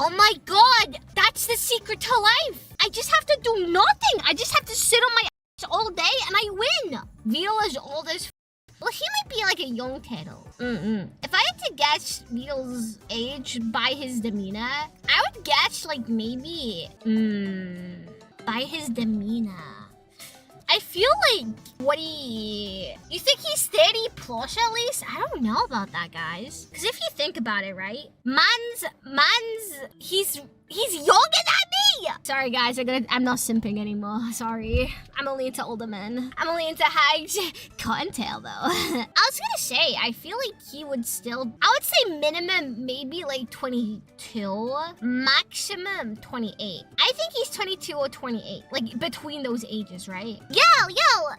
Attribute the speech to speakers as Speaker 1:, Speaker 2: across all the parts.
Speaker 1: Oh my god, that's the secret to life. I just have to do nothing. I just have to sit on my ass all day and I win. Vedal is old as well, he might be like a young turtle. If I had to guess Vedal's age by his demeanor, I would guess like maybe, by his demeanor. I feel like you think he's 30 plus at least? I don't know about that, guys. Because if you think about it, right? He's younger than me! Sorry, guys, I'm not simping anymore. Sorry. I'm only into older men. I'm only into hags. Cottontail, though. I was gonna say, I feel like he would still... I would say minimum, maybe like 22. Maximum 28. I think he's 22 or 28. Like, between those ages, right? Yeah,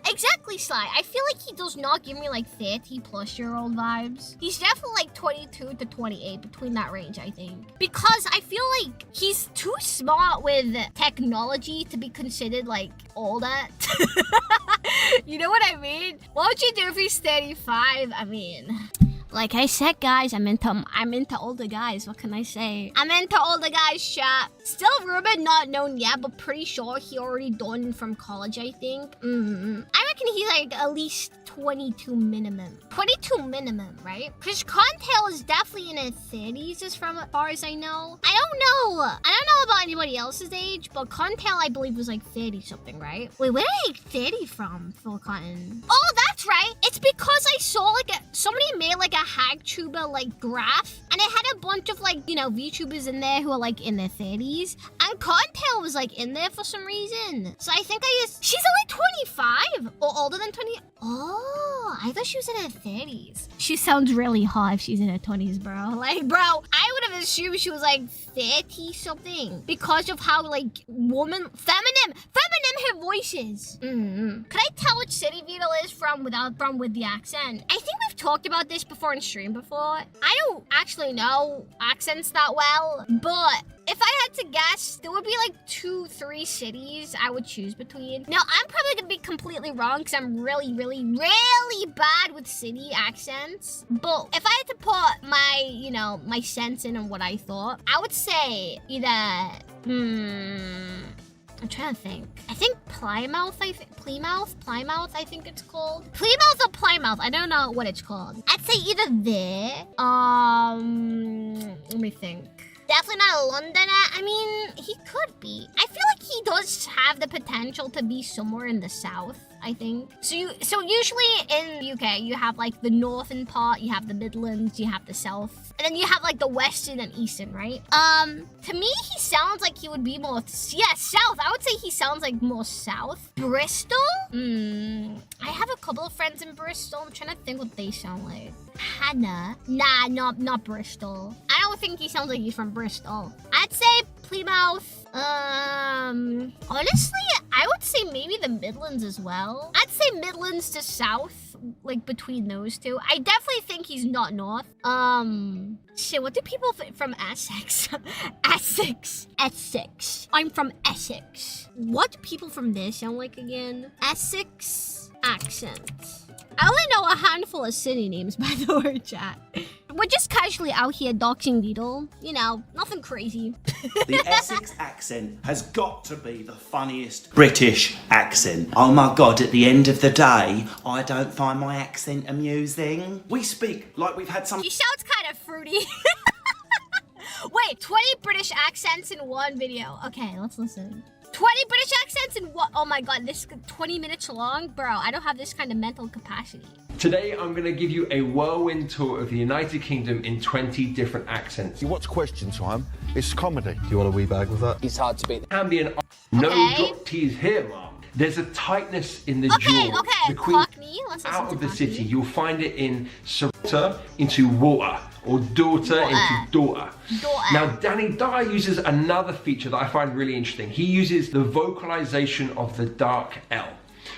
Speaker 1: exactly, Sly. I feel like he does not give me like 30-plus-year-old vibes. He's definitely like 22 to 28, between that range, I think. Because I feel like he's too smart with technology to be considered like older. You know what I mean? What would you do if he's 35? I mean, like I said, guys, I'm into older guys. What can I say? I'm into older guys, chat. Still rumored, not known yet, but pretty sure he already done from college, I think. I reckon he's like at least 22 minimum. 22 minimum, right? Because Cottontail is definitely in his 30s as far as I know. I don't know about anybody else's age, but Cottontail, I believe, was like 30 something, right? Wait, where did I get 30 from, Phil Cotton? Oh, that's right. It's because I saw like somebody made like a HagTuber like graph, and it had a bunch of like, you know, VTubers in there who are like in their 30s, and Cottontail was like in there for some reason. So I think she's only 25 or older than 20. Oh, I thought she was in her 30s. She sounds really hot if she's in her 20s, bro. Like, bro, I would have assumed she was like 30 something because of how like feminine her voice is. Could I tell which city Vedal is from with the accent? I think we've talked about this before in stream before. I don't actually know accents that well, but if I had to guess, there would be like 2-3 cities I would choose between. Now, I'm probably gonna be completely wrong because I'm really bad with city accents. But if I had to put my, you know, my sense in on what I thought, I would say either, I'm trying to think. I think Plymouth, Plymouth, I think it's called. Plymouth or Plymouth, I don't know what it's called. I'd say either there. Let me think. Definitely not a Londoner. I mean, he could be. I feel like he does have the potential to be somewhere in the south, I think. So usually in the UK, you have like the northern part, you have the Midlands, you have the south, and then you have like the western and eastern, right? To me, he sounds like he would be more, south. I would say he sounds like more south. Bristol? I have a couple of friends in Bristol. I'm trying to think what they sound like. Hannah? Nah, not Bristol. I don't think he sounds like he's from Bristol. I'd say Plymouth. Honestly, I would say maybe the Midlands as well. I'd say Midlands to south, like between those two. I definitely think he's not north. Shit, what do people from Essex? Essex. I'm from Essex. What do people from there sound like again? Essex accent. I only know a handful of city names, by the way, chat. We're just casually out here doxing Vedal. You know, nothing crazy.
Speaker 2: The Essex accent has got to be the funniest British accent. Oh my god, at the end of the day, I don't find my accent amusing. We speak like we've had some...
Speaker 1: He sounds kind of fruity. Wait, 20 British accents in one video. Okay, let's listen. 20 British accents in what? Oh my god, this is 20 minutes long? Bro, I don't have this kind of mental capacity.
Speaker 3: Today, I'm going to give you a whirlwind tour of the United Kingdom in 20 different accents.
Speaker 4: You watch Question Time, it's comedy. Do you want a wee bag with that?
Speaker 5: It's hard to beat.
Speaker 3: Ambient, no drop T's here, Mark. There's a tightness in the jaw.
Speaker 1: Okay,
Speaker 3: the Queen
Speaker 1: Cockney. Let's
Speaker 3: out of the
Speaker 1: Cockney.
Speaker 3: city, you'll find it in surrender into water, or daughter into daughter. Now, Danny Dyer uses another feature that I find really interesting. He uses the vocalization of the dark L.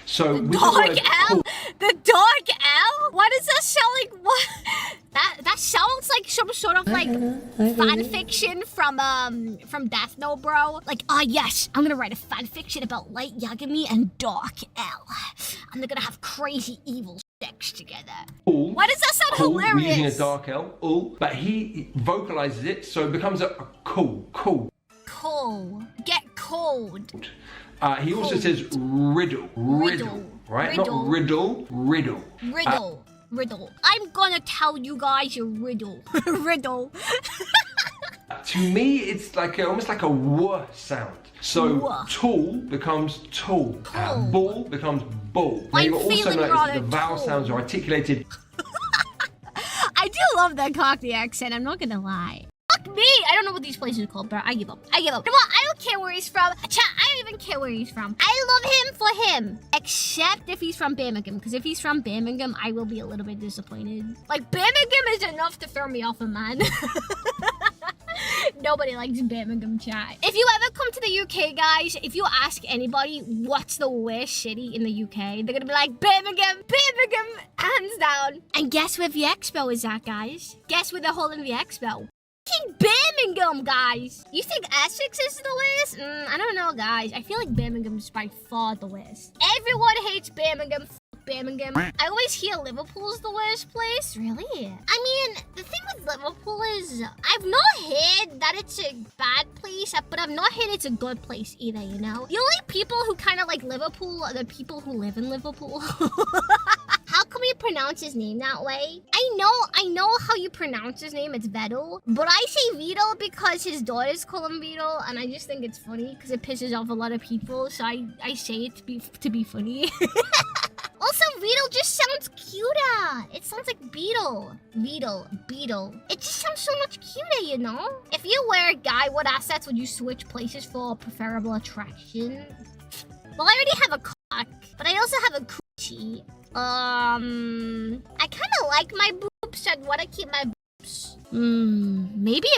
Speaker 3: So
Speaker 1: The dark L? The dark L? Why does that sound like what? That sounds like some sort of like fan fiction from Death Note, bro. Like, yes, I'm gonna write a fan fiction about Light Yagami and Dark L. And they're gonna have crazy evil sex together. Why does that sound hilarious?
Speaker 3: We're using a Dark L, but he vocalizes it, so it becomes a cool.
Speaker 1: Cool. Get cold.
Speaker 3: He also says riddle, right?
Speaker 1: Riddle.
Speaker 3: Not riddle.
Speaker 1: Riddle. I'm gonna tell you guys a riddle. Riddle.
Speaker 3: To me, it's like almost like a w sound. So tall becomes tall. Ball becomes ball. Now you also notice the vowel sounds are articulated.
Speaker 1: I do love that Cockney accent, I'm not gonna lie. Fuck me! I don't know what these places are called, bro. I give up. You know what? I don't care where he's from. Chat, I don't even care where he's from. I love him for him. Except if he's from Birmingham. Because if he's from Birmingham, I will be a little bit disappointed. Like, Birmingham is enough to throw me off a man. Nobody likes Birmingham, chat. If you ever come to the UK, guys, if you ask anybody what's the worst city in the UK, they're gonna be like, Birmingham, hands down. And guess where the expo is at, guys? Guess where they're holding the expo? Birmingham, guys. You think Essex is the worst? I don't know, guys. I feel like Birmingham is by far the worst. Everyone hates Birmingham. Birmingham. I always hear Liverpool's the worst place. Really? I mean, the thing with Liverpool is I've not heard that it's a bad place, but I've not heard it's a good place either, you know? The only people who kind of like Liverpool are the people who live in Liverpool. How come you pronounce his name that way? I know how you pronounce his name. It's Vedal. But I say Vedal because his daughters call him Vedal, and I just think it's funny because it pisses off a lot of people. So I say it to be funny. Also, Vedal just sounds cuter. It sounds like beetle. Beetle. It just sounds so much cuter, you know? If you were a guy, what assets would you switch places for a preferable attraction? Well, I already have a cock, but I also have a coochie. I kind of like my boobs. I'd want to keep my boobs. Maybe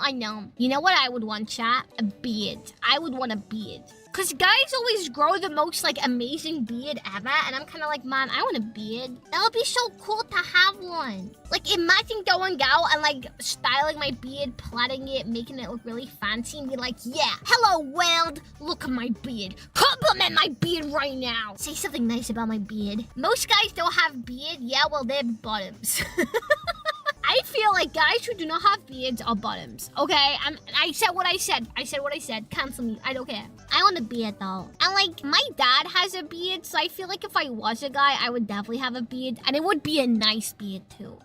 Speaker 1: I know. You know what I would want, chat? A beard. I would want a beard. Because guys always grow the most, like, amazing beard ever. And I'm kind of like, man, I want a beard. That would be so cool to have one. Like, imagine going out and, like, styling my beard, plaiting it, making it look really fancy. And be like, yeah, hello, world. Look at my beard. Compliment my beard right now. Say something nice about my beard. Most guys don't have beard. Yeah, well, they're bottoms. I feel like guys who do not have beards are bottoms. Okay, I said what I said. Cancel me. I don't care. I want a beard though. And like my dad has a beard, so I feel like if I was a guy, I would definitely have a beard, and it would be a nice beard too.